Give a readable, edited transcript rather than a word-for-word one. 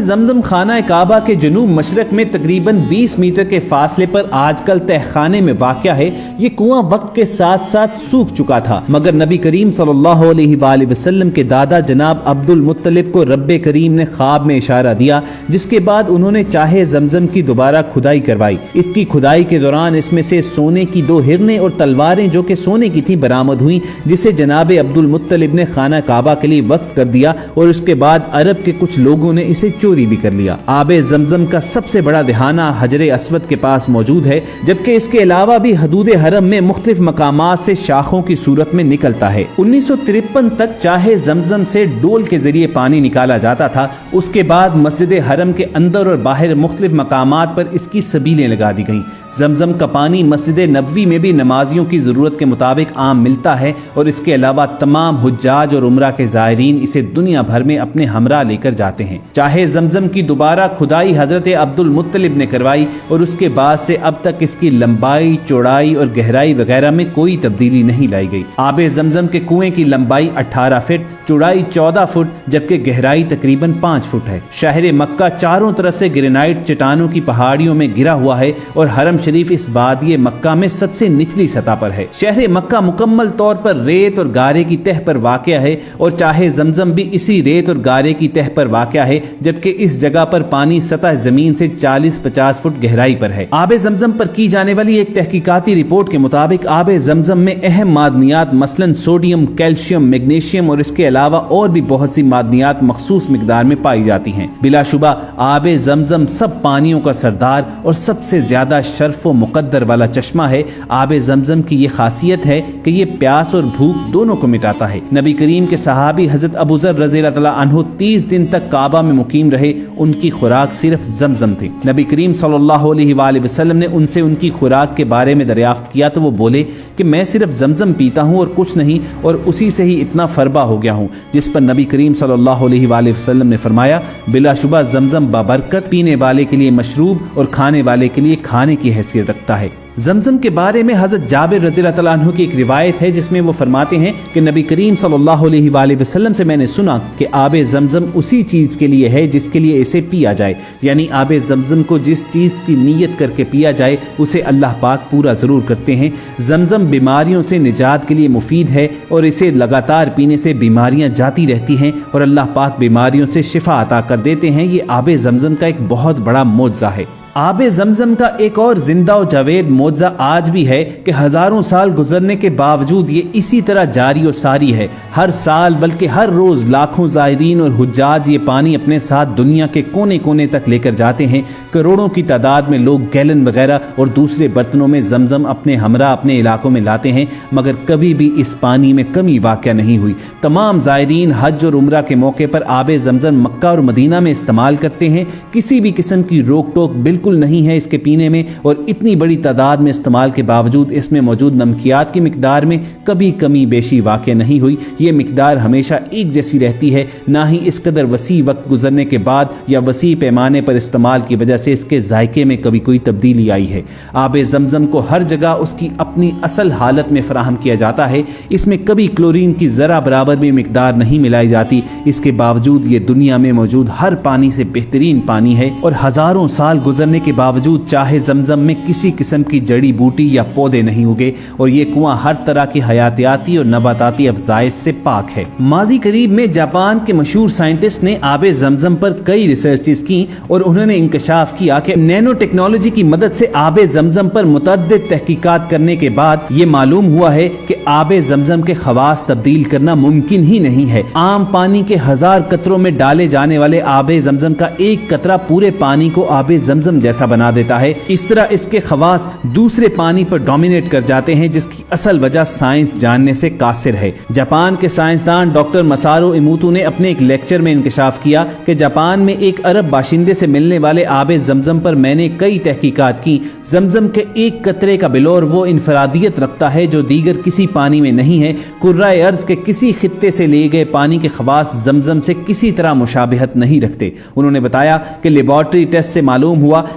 زمزم خانہ کعبہ کے جنوب مشرق میں تقریباً 20 میٹر کے فاصلے پر آج کل تہخانے میں واقع ہے۔ یہ کنواں وقت کے ساتھ ساتھ سوکھ چکا تھا، مگر نبی کریم صلی اللہ علیہ وآلہ وسلم کے دادا جناب عبد المطلب کو رب کریم نے خواب میں اشارہ دیا، جس کے بعد انہوں نے چاہے زمزم کی دوبارہ کھدائی کروائی۔ اس کی کھدائی کے دوران اس میں سے سونے کی 2 ہرنیں اور تلواریں جو کہ سونے کی تھیں برآمد ہوئیں، جسے جناب عبد المطلب نے خانہ کعبہ کے لیے وقف کر دیا، اور اس کے بعد عرب کے کچھ لوگوں نے اسے چوری بھی کر لیا۔ آب زمزم کا سب سے بڑا دہانہ حجر اسود کے پاس موجود ہے، جبکہ اس کے علاوہ بھی حدود حرم میں مختلف مقامات سے شاخوں کی صورت میں نکلتا ہے۔ 1953 تک چاہے زمزم سے ڈول کے ذریعے پانی نکالا جاتا تھا۔ اس کے بعد مسجد حرم کے اندر اور باہر مختلف مقامات پر اس کی سبیلیں لگا دی گئیں۔ زمزم کا پانی مسجد نبوی میں بھی نمازیوں کی ضرورت کے مطابق عام ملتا ہے، اور اس کے علاوہ تمام حجاج اور عمرہ کے زائرین اسے دنیا بھر میں اپنے ہمراہ لے کر جاتے ہیں۔ چاہے زمزم کی دوبارہ کھدائی حضرت عبد المطلب نے کروائی، اور اس کے بعد سے اب تک اس کی لمبائی، چوڑائی اور گہرائی وغیرہ میں کوئی تبدیلی نہیں لائی گئی۔ آب زمزم کے کنویں کی لمبائی 18 فٹ، چوڑائی 14 فٹ جبکہ گہرائی تقریباً 5 فٹ ہے۔ شہر مکہ چاروں طرف سے گرینائٹ چٹانوں کی پہاڑیوں میں گھرا ہوا ہے، اور حرم شریف اس وادی مکہ میں سب سے نچلی سطح پر ہے۔ شہر مکہ مکمل طور پر ریت اور گارے کی تہ پر واقع ہے، اور چاہے زمزم بھی اسی ریت اور گارے کی تہ پر واقع ہے، جبکہ اس جگہ پر پانی سطح زمین سے 40-50 فٹ گہرائی پر ہے۔ آب زمزم پر کی جانے والی ایک تحقیقاتی رپورٹ کے مطابق آب زمزم میں اہم معدنیات مثلاً سوڈیم، کیلشیم، میگنیشیم اور اس کے علاوہ اور بھی بہت سی معدنیات مخصوص مقدار میں پائی جاتی ہیں۔ بلا شبہ آب زمزم سب پانیوں کا سردار اور سب سے زیادہ شرف و مقدر والا چشمہ ہے۔ آب زمزم کی یہ خاصیت ہے کہ یہ پیاس اور بھوک دونوں کو مٹاتا ہے۔ نبی کریم کے صحابی حضرت ابو ذر رضی اللہ تعالیٰ عنہ 30 دن تک کعبہ میں مقیم رہے، ان کی خوراک صرف زمزم تھی۔ نبی کریم صلی اللہ علیہ وآلہ وسلم نے ان سے ان کی خوراک کے بارے میں دریافت کیا تو وہ بولے کہ میں صرف زمزم پیتا ہوں اور کچھ نہیں، اور اسی سے ہی اتنا فربہ ہو گیا ہوں، جس پر نبی کریم صلی اللہ علیہ وآلہ وسلم نے فرمایا بلا شبہ زمزم بابرکت، پینے والے کے لیے مشروب اور کھانے والے کے لیے کھانے کی حیثیت رکھتا ہے۔ زمزم کے بارے میں حضرت جابر رضی اللہ تعالیٰ عنہ کی ایک روایت ہے، جس میں وہ فرماتے ہیں کہ نبی کریم صلی اللہ علیہ وآلہ وسلم سے میں نے سنا کہ آب زمزم اسی چیز کے لیے ہے جس کے لیے اسے پیا جائے، یعنی آب زمزم کو جس چیز کی نیت کر کے پیا جائے اسے اللہ پاک پورا ضرور کرتے ہیں۔ زمزم بیماریوں سے نجات کے لیے مفید ہے، اور اسے لگاتار پینے سے بیماریاں جاتی رہتی ہیں اور اللہ پاک بیماریوں سے شفا عطا کر دیتے ہیں۔ یہ آب زمزم کا ایک بہت بڑا معجزہ ہے۔ آب زمزم کا ایک اور زندہ و جاوید معجزہ آج بھی ہے کہ ہزاروں سال گزرنے کے باوجود یہ اسی طرح جاری و ساری ہے۔ ہر سال بلکہ ہر روز لاکھوں زائرین اور حجاج یہ پانی اپنے ساتھ دنیا کے کونے کونے تک لے کر جاتے ہیں۔ کروڑوں کی تعداد میں لوگ گیلن وغیرہ اور دوسرے برتنوں میں زمزم اپنے ہمراہ اپنے علاقوں میں لاتے ہیں، مگر کبھی بھی اس پانی میں کمی واقع نہیں ہوئی۔ تمام زائرین حج اور عمرہ کے موقع پر آب زمزم مکہ اور مدینہ میں استعمال کرتے ہیں۔ کسی بھی قسم کی روک ٹوک بالکل نہیں ہے اس کے پینے میں، اور اتنی بڑی تعداد میں استعمال کے باوجود اس میں موجود نمکیات کی مقدار میں کبھی کمی بیشی واقع نہیں ہوئی۔ یہ مقدار ہمیشہ ایک جیسی رہتی ہے، نہ ہی اس قدر وسیع وقت گزرنے کے بعد یا وسیع پیمانے پر استعمال کی وجہ سے اس کے ذائقے میں کبھی کوئی تبدیلی آئی ہے۔ آب زمزم کو ہر جگہ اس کی اپنی اصل حالت میں فراہم کیا جاتا ہے۔ اس میں کبھی کلورین کی ذرہ برابر بھی مقدار نہیں ملائی جاتی۔ اس کے باوجود یہ دنیا میں موجود ہر پانی سے بہترین پانی ہے، اور ہزاروں سال گزرنے کے باوجود چاہے زمزم میں کسی قسم کی جڑی بوٹی یا پودے نہیں اگے، اور یہ کنواں ہر طرح کی حیاتیاتی اور نباتاتی افزائش سے پاک ہے۔ ماضی قریب میں جاپان کے مشہور سائنٹسٹ نے آب زمزم پر کئی ریسرچز کی، اور انہوں نے انکشاف کیا کہ نینو ٹیکنالوجی کی مدد سے آب زمزم پر متعدد تحقیقات کرنے کے بعد یہ معلوم ہوا ہے کہ آب زمزم کے خواص تبدیل کرنا ممکن ہی نہیں ہے۔ عام پانی کے 1000 قطروں میں ڈالے جانے والے آب زمزم کا ایک قطرہ پورے پانی کو آب زمزم جیسا بنا دیتا ہے۔ اس طرح اس کے خواص دوسرے پانی پر ڈومینیٹ کر جاتے ہیں، جس کی اصل وجہ سائنس جاننے سے قاصر ہے۔ جاپان کے سائنسدان ڈاکٹر مسارو ایموتو نے اپنے ایک لیکچر میں انکشاف کیا کہ جاپان میں ایک عرب باشندے سے ملنے والے آب زمزم پر میں نے کئی تحقیقات کی۔ زمزم کے ایک قطرے کا بلور وہ انفرادیت رکھتا ہے جو دیگر کسی پانی میں نہیں ہے۔ کرۂ ارض کے کسی خطے سے لیے گئے پانی کے خواص زمزم سے کسی طرح مشابہت نہیں رکھتے۔ انہوں نے بتایا کہ لیبارٹری ٹیسٹ سے معلوم ہوا